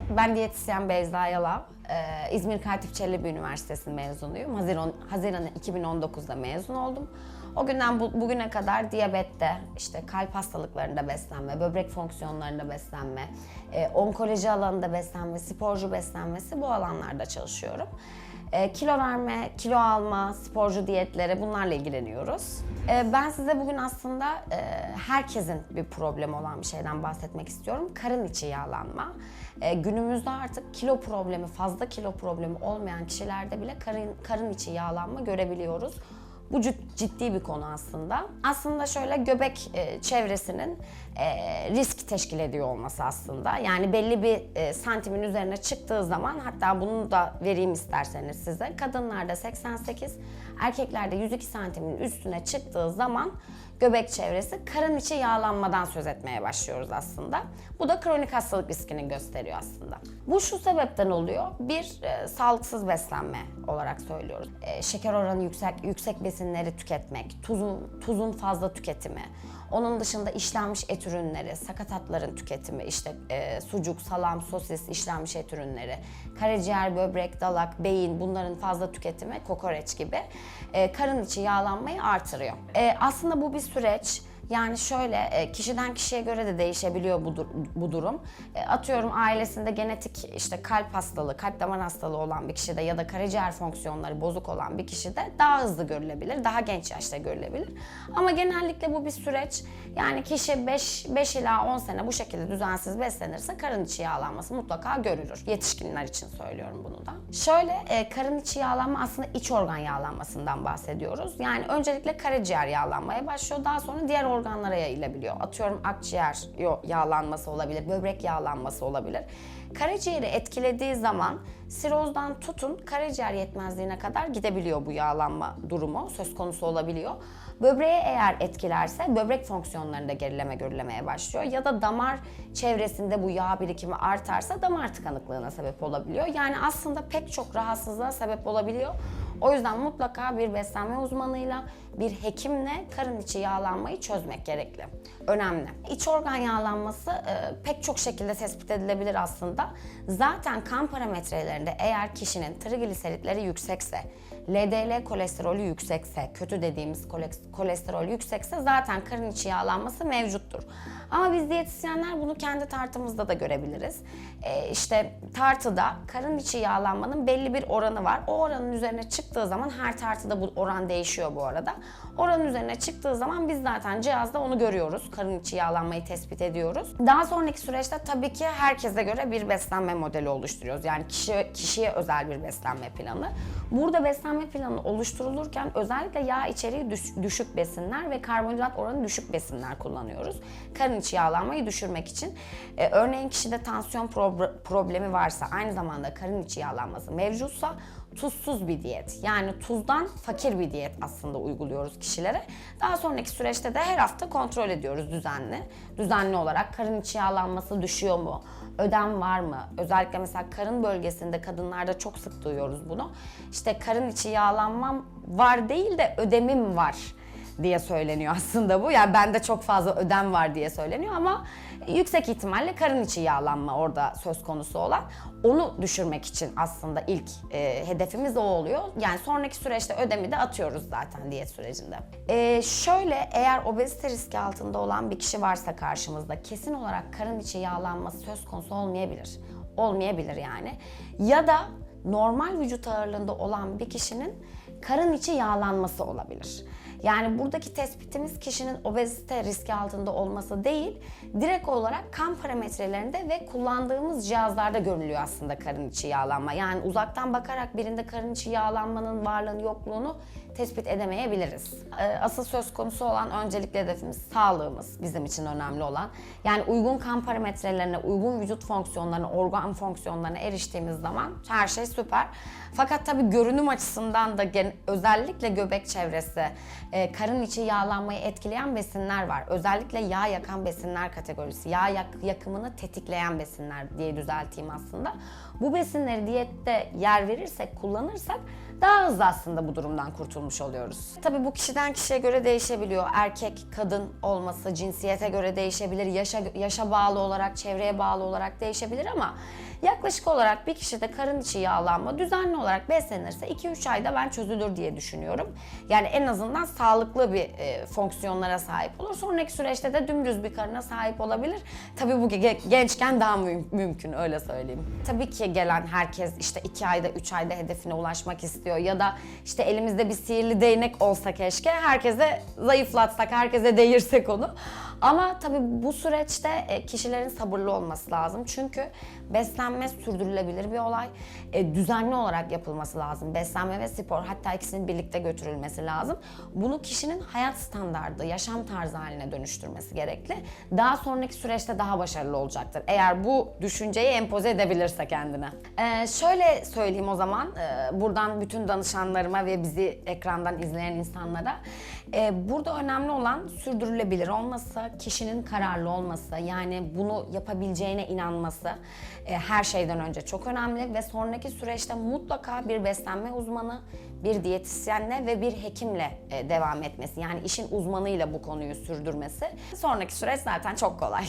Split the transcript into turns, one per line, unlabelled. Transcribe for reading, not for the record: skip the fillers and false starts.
Ben diyetisyen Beyza Yalav. İzmir Katip Çelebi Üniversitesi mezunuyum. Haziran 2019'da mezun oldum. O günden bugüne kadar diyabette, işte kalp hastalıklarında beslenme, böbrek fonksiyonlarında beslenme, onkoloji alanında beslenme, sporcu beslenmesi, bu alanlarda çalışıyorum. Kilo verme, kilo alma, sporcu diyetleri, bunlarla ilgileniyoruz. Ben size bugün aslında herkesin bir problemi olan bir şeyden bahsetmek istiyorum. Karın içi yağlanma. Günümüzde artık kilo problemi, fazla kilo problemi olmayan kişilerde bile karın içi yağlanma görebiliyoruz. Bu ciddi bir konu aslında. Aslında şöyle, göbek çevresinin risk teşkil ediyor olması aslında. Yani belli bir santimin üzerine çıktığı zaman, hatta bunu da vereyim isterseniz size. Kadınlarda 88, erkeklerde 102 santimin üstüne çıktığı zaman göbek çevresi karın içi yağlanmadan söz etmeye başlıyoruz aslında. Bu da kronik hastalık riskini gösteriyor aslında. Bu şu sebepten oluyor. Bir, sağlıksız beslenme olarak söylüyoruz. Şeker oranı yüksek besinleri tüketmek, tuzun fazla tüketimi, onun dışında işlenmiş et ürünleri, sakatatların tüketimi, işte sucuk, salam, sosis, işlenmiş et ürünleri, karaciğer, böbrek, dalak, beyin, bunların fazla tüketimi, kokoreç gibi karın içi yağlanmayı artırıyor. Aslında bu bir süreç. Yani şöyle, kişiden kişiye göre de değişebiliyor bu durum. Atıyorum, ailesinde genetik işte kalp hastalığı, kalp damar hastalığı olan bir kişide ya da karaciğer fonksiyonları bozuk olan bir kişide daha hızlı görülebilir, daha genç yaşta görülebilir. Ama genellikle bu bir süreç. Yani kişi 5 ila 10 sene bu şekilde düzensiz beslenirse karın içi yağlanması mutlaka görülür. Yetişkinler için söylüyorum bunu da. Şöyle, karın içi yağlanma aslında iç organ yağlanmasından bahsediyoruz. Yani öncelikle karaciğer yağlanmaya başlıyor, daha sonra diğer organlara yayılabiliyor. Atıyorum, akciğer yağlanması olabilir, böbrek yağlanması olabilir. Karaciğeri etkilediği zaman sirozdan tutun karaciğer yetmezliğine kadar gidebiliyor, bu yağlanma durumu söz konusu olabiliyor. Böbreğe eğer etkilerse böbrek fonksiyonlarında gerileme görülemeye başlıyor ya da damar çevresinde bu yağ birikimi artarsa damar tıkanıklığına sebep olabiliyor. Yani aslında pek çok rahatsızlığa sebep olabiliyor. O yüzden mutlaka bir beslenme uzmanıyla, bir hekimle karın içi yağlanmayı çözmek gerekli. Önemli. İç organ yağlanması pek çok şekilde tespit edilebilir aslında. Zaten kan parametrelerinde eğer kişinin trigliseritleri yüksekse, LDL kolesterolü yüksekse, kötü dediğimiz kolesterol yüksekse zaten karın içi yağlanması mevcuttur. Ama biz diyetisyenler bunu kendi tartımızda da görebiliriz. İşte tartıda karın içi yağlanmanın belli bir oranı var. O oranın üzerine çıktığı zaman, her tartıda bu oran değişiyor bu arada. Oranın üzerine çıktığı zaman biz zaten cihazda onu görüyoruz. Karın içi yağlanmayı tespit ediyoruz. Daha sonraki süreçte tabii ki herkese göre bir beslenme modeli oluşturuyoruz. Yani kişiye özel bir beslenme planı. Burada beslenme planı oluşturulurken özellikle yağ içeriği düşük besinler ve karbonhidrat oranı düşük besinler kullanıyoruz. Karın içi yağlanmayı düşürmek için. Örneğin kişide tansiyon problemi varsa, aynı zamanda karın içi yağlanması mevcutsa, tuzsuz bir diyet, yani tuzdan fakir bir diyet aslında uyguluyoruz kişilere. Daha sonraki süreçte de her hafta kontrol ediyoruz düzenli olarak. Karın içi yağlanması düşüyor mu? Ödem var mı? Özellikle mesela karın bölgesinde kadınlarda çok sık duyuyoruz bunu. İşte karın içi yağlanmam var değil de ödemim var diye söyleniyor aslında bu. Yani bende çok fazla ödem var diye söyleniyor ama yüksek ihtimalle karın içi yağlanma orada söz konusu olan. Onu düşürmek için aslında ilk hedefimiz o oluyor. Yani sonraki süreçte ödemi de atıyoruz zaten diyet sürecinde. Şöyle, eğer obezite riski altında olan bir kişi varsa karşımızda, kesin olarak karın içi yağlanması söz konusu olmayabilir. Olmayabilir yani. Ya da normal vücut ağırlığında olan bir kişinin karın içi yağlanması olabilir. Yani buradaki tespitimiz kişinin obezite riski altında olması değil, direkt olarak kan parametrelerinde ve kullandığımız cihazlarda görülüyor aslında karın içi yağlanma. Yani uzaktan bakarak birinde karın içi yağlanmanın varlığını yokluğunu tespit edemeyebiliriz. Asıl söz konusu olan öncelikli hedefimiz sağlığımız, bizim için önemli olan. Yani uygun kan parametrelerine, uygun vücut fonksiyonlarına, organ fonksiyonlarına eriştiğimiz zaman her şey süper. Fakat tabii görünüm açısından da özellikle göbek çevresi, karın içi yağlanmayı etkileyen besinler var. Özellikle yağ yakan besinler kategorisi, yağ yakımını tetikleyen besinler diye düzelteyim aslında. Bu besinleri diyette yer verirsek, kullanırsak daha hızlı aslında bu durumdan kurtulmuş oluyoruz. Tabii bu kişiden kişiye göre değişebiliyor. Erkek, kadın olması, cinsiyete göre değişebilir. Yaşa bağlı olarak, çevreye bağlı olarak değişebilir ama Yaklaşık olarak bir kişide karın içi yağlanma düzenli olarak beslenirse 2-3 ayda ben çözülür diye düşünüyorum. Yani en azından sağlıklı bir fonksiyonlara sahip olur. Sonraki süreçte de dümdüz bir karına sahip olabilir. Tabii bu gençken daha mümkün, öyle söyleyeyim. Tabii ki gelen herkes işte 2 ayda 3 ayda hedefine ulaşmak istiyor ya da işte elimizde bir sihirli değnek olsa keşke herkese zayıflatsak, herkese değirsek onu. Ama tabii bu süreçte kişilerin sabırlı olması lazım. Çünkü beslenme sürdürülebilir bir olay. Düzenli olarak yapılması lazım. Beslenme ve spor, hatta ikisinin birlikte götürülmesi lazım. Bunu kişinin hayat standardı, yaşam tarzı haline dönüştürmesi gerekli. Daha sonraki süreçte daha başarılı olacaktır. Eğer bu düşünceyi empoze edebilirse kendine. Şöyle söyleyeyim o zaman, buradan bütün danışanlarıma ve bizi ekrandan izleyen insanlara. Burada önemli olan sürdürülebilir olması, kişinin kararlı olması, yani bunu yapabileceğine inanması her şeyden önce çok önemli ve sonraki süreçte mutlaka bir beslenme uzmanı, bir diyetisyenle ve bir hekimle devam etmesi, yani işin uzmanıyla bu konuyu sürdürmesi. Sonraki süreç zaten çok kolay.